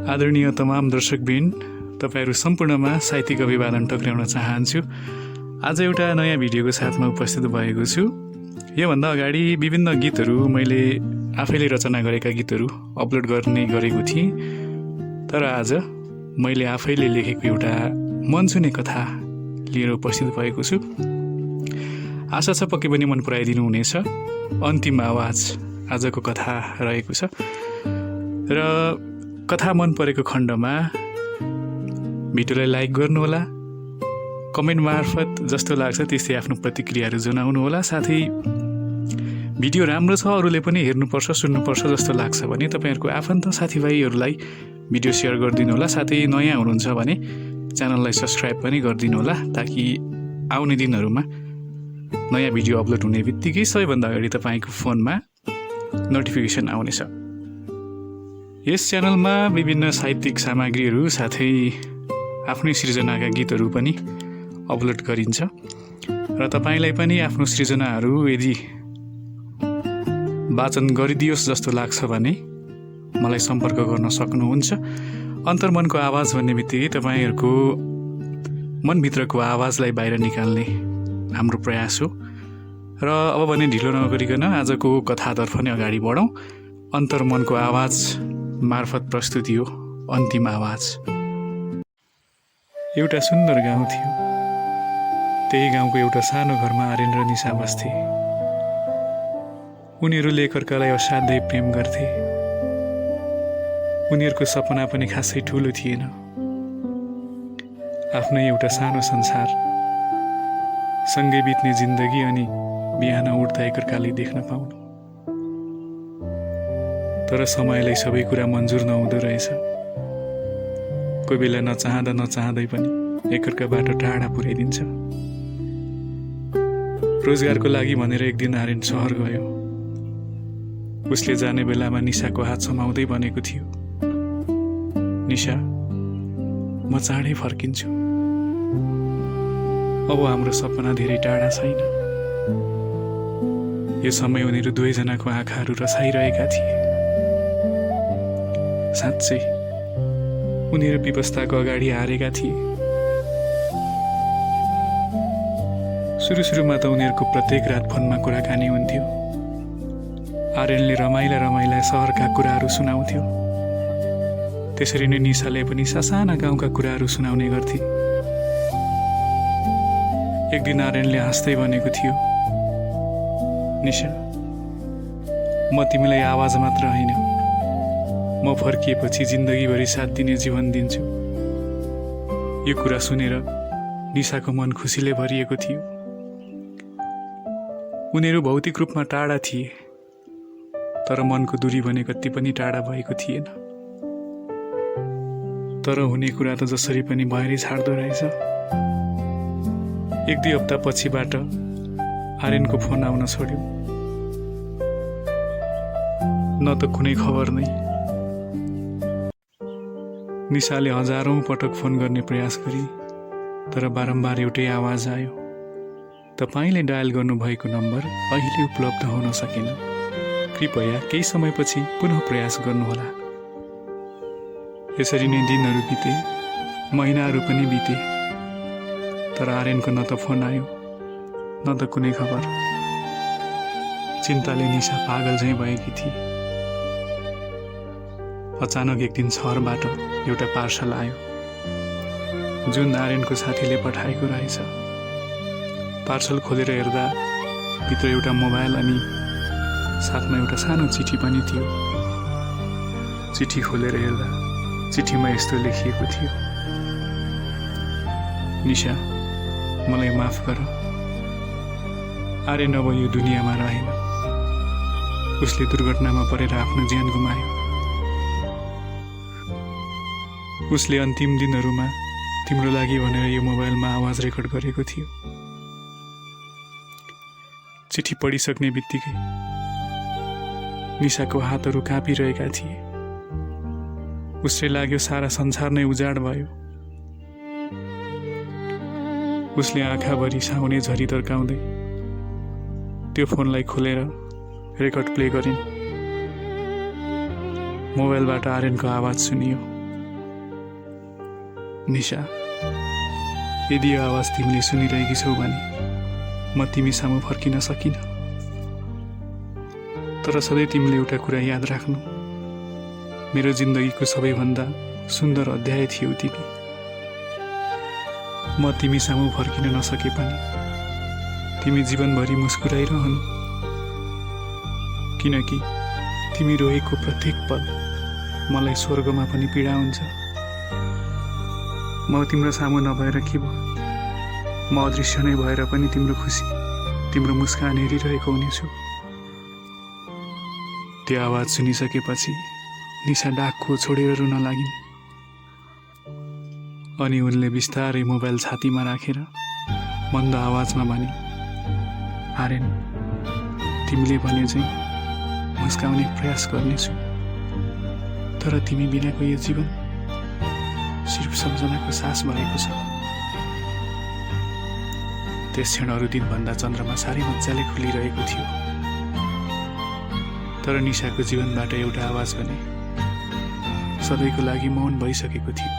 आदरणीय तमाम दर्शकबिन, तपाईहरू सम्पूर्णमा साहित्यिक अभिवादन टक्राउन चाहन्छु। आज एउटा नयाँ भिडियोको साथमा उपस्थित भएको छु। योभन्दा अगाडि विभिन्न गीतहरू मैले आफैले रचना गरेका गीतहरू अपलोड गर्ने गरेको थिएँ, तर आज मैले आफैले लेखेको एउटा मन छुने कथा लिएर उपस्थित भएको छु। आशा छ पक्कै पनि मन पराइदिनु हुनेछ। अन्तिम आवाज आजको कथा रहेको छ र कथा मन परेको खण्डमा भिडियोलाई लाइक गर्नुहोला, कमेन्ट मार्फत जस्तो लाग्छ त्यस्तै आफ्नो प्रतिक्रियाहरू जनाउनुहोला। साथै भिडियो राम्रो छ, अरूले पनि हेर्नुपर्छ सुन्नुपर्छ जस्तो लाग्छ भने तपाईँहरूको आफन्त साथीभाइहरूलाई भिडियो सेयर गरिदिनु होला। साथै नयाँ हुनुहुन्छ भने च्यानललाई सब्सक्राइब पनि गरिदिनु होला, ताकि आउने दिनहरूमा नयाँ भिडियो अपलोड हुने बित्तिकै सबैभन्दा अगाडि तपाईँको फोनमा नोटिफिकेसन आउनेछ। यस च्यानलमा विभिन्न साहित्यिक सामग्रीहरू साथै आफ्नै सृजनाका गीतहरू पनि अपलोड गरिन्छ र तपाईँलाई पनि आफ्नो सृजनाहरू यदि वाचन गरिदियोस् जस्तो लाग्छ भने मलाई सम्पर्क गर्न सक्नुहुन्छ। अन्तर्मनको आवाज भन्ने बित्तिकै तपाईँहरूको मनभित्रको आवाजलाई बाहिर निकाल्ने हाम्रो प्रयास हो र अब भने ढिलो नगरिकन आजको कथातर्फ नै अगाडि बढौँ। अन्तर्मनको आवाज मार्फत प्रस्तुति हो अन्तिम आवाज। एउटा सुन्दर गाउँ थियो। त्यही गाउँको एउटा सानो घरमा आर्यन र निशा बस्थे। उनीहरूले एकअर्कालाई असाध्यै प्रेम गर्थे। उनीहरूको सपना पनि खासै ठुलो थिएन, आफ्नै एउटा सानो संसार, सँगै बित्ने जिन्दगी अनि बिहान उठ्दा एकअर्कालाई देख्न पाउनु। तर समयलाई सबै कुरा मन्जुर नहुँदो रहेछ। कोही बेला नचाहँदै पनि एकअर्काबाट टाढा पुर्याइदिन्छ। रोजगारको लागि भनेर एक दिन आर्यन सहर गयो। उसले जाने बेलामा निशाको हात समाउँदै भनेको थियो, निशा, म चाँडै फर्किन्छु। अब हाम्रो सपना धेरै टाढा छैन। यो समय उनीहरू दुवैजनाको आँखाहरू रसाइरहेका थिए। साँच्चै उनीहरू विवस्थाको अगाडि हारेका थिए। सुरुमा त उनीहरूको प्रत्येक रात फोनमा कुराकानी हुन्थ्यो। आर्यनले रमाइला सहरका कुराहरू सुनाउँथ्यो। त्यसरी नै निशाले पनि सासाना गाउँका कुराहरू सुनाउने गर्थे। एक दिन आर्यनले हाँस्दै भनेको थियो, निशा, म तिमीलाई आवाज मात्र होइन, म फर्किएपछि जिन्दगीभरि साथ दिने जीवन दिन्छु। यो कुरा सुनेर निशाको मन खुसीले भरिएको थियो। उनीहरू भौतिक रूपमा टाढा थिए, तर मनको दूरी भने कति पनि टाढा भएको थिएन। तर हुने कुरा त जसरी पनि भएरै छाड्दो रहेछ। एक दुई हप्ता पछिबाट आर्यनको फोन आउन छोड्यो। न त कुनै खबर नै। निशाले हजारौं पटक फोन गर्ने प्रयास गरी, तर बारम्बार एउटै आवाज आयो, तपाईले डायल गर्नुभएको नम्बर अहिले उपलब्ध हुन सकेन, कृपया केही समयपछि पुनः प्रयास गर्नुहोला। यसरी नै दिनहरू बिते, महिनाहरू पनि बिते, तर आर्यनको न त फोन आयो न त कुनै खबर। चिन्ताले निशा पागल झैँ भएकी थिए। अचानक एक दिन सहरबाट एउटा पार्सल आयो, जुन आर्यनको साथीले पठाएको रहेछ। पार्सल खोलेर हेर्दा भित्र एउटा मोबाइल अनि साथमा एउटा सानो चिठी पनि थियो। चिठी खोलेर हेर्दा चिठीमा यस्तो लेखिएको थियो, निशा, मलाई माफ गर। आर्यन अब यो दुनियाँमा रहेन। उसले दुर्घटनामा परेर आफ्नो ज्यान गुमायो। उसले अन्तिम दिनहरूमा तिम्रो लागि भनेर यो मोबाइलमा आवाज रेकर्ड गरेको थियो। चिठी पढिसक्ने बित्तिकै निशाको हातहरू काँपिरहेका थिए। उसले लाग्यो सारा संसार नै उजाड भयो। उसले आँखाभरि साउने झरी तर्काउँदै त्यो फोनलाई खोलेर रेकर्ड प्ले गरिन्। मोबाइलबाट आर्यनको आवाज सुनियो, निशा, यदि यो आवाज तिमीले सुनिरहेकी छौ भने म तिमी सामु फर्किन सकिन। तर सधैँ तिमीले एउटा कुरा याद राख्नु, मेरो जिन्दगीको सबैभन्दा सुन्दर अध्याय थियौ तिमी। म तिमी सामु फर्किन नसके पनि तिमी जीवनभरि मुस्कुराइरहनु, किनकि तिमी रोएको प्रत्येक पल मलाई स्वर्गमा पनि पीडा हुन्छ। म तिम्रो सामु नभएर के भयो, म अदृश्य नै भएर पनि तिम्रो खुसी, तिम्रो मुस्कान हेरिरहेको हुनेछु। त्यो आवाज सुनिसकेपछि निशा डाकको छोडेर रुन लागिन्। अनि उनले बिस्तारै मोबाइल छातीमा राखेर मन्द आवाजमा भने, आर्यन, तिमीले भने चाहिँ मुस्काउने प्रयास गर्नेछु, तर तिमी बिनाको यो जीवन सिर्फ सम्झनाको सास भएको छ। त्यस क्षण अरू दिनभन्दा चन्द्रमा साह्रै मजाले खुलिरहेको थियो। तर निशाको जीवनबाट एउटा आवाज भने सधैँको लागि मौन भइसकेको थियो।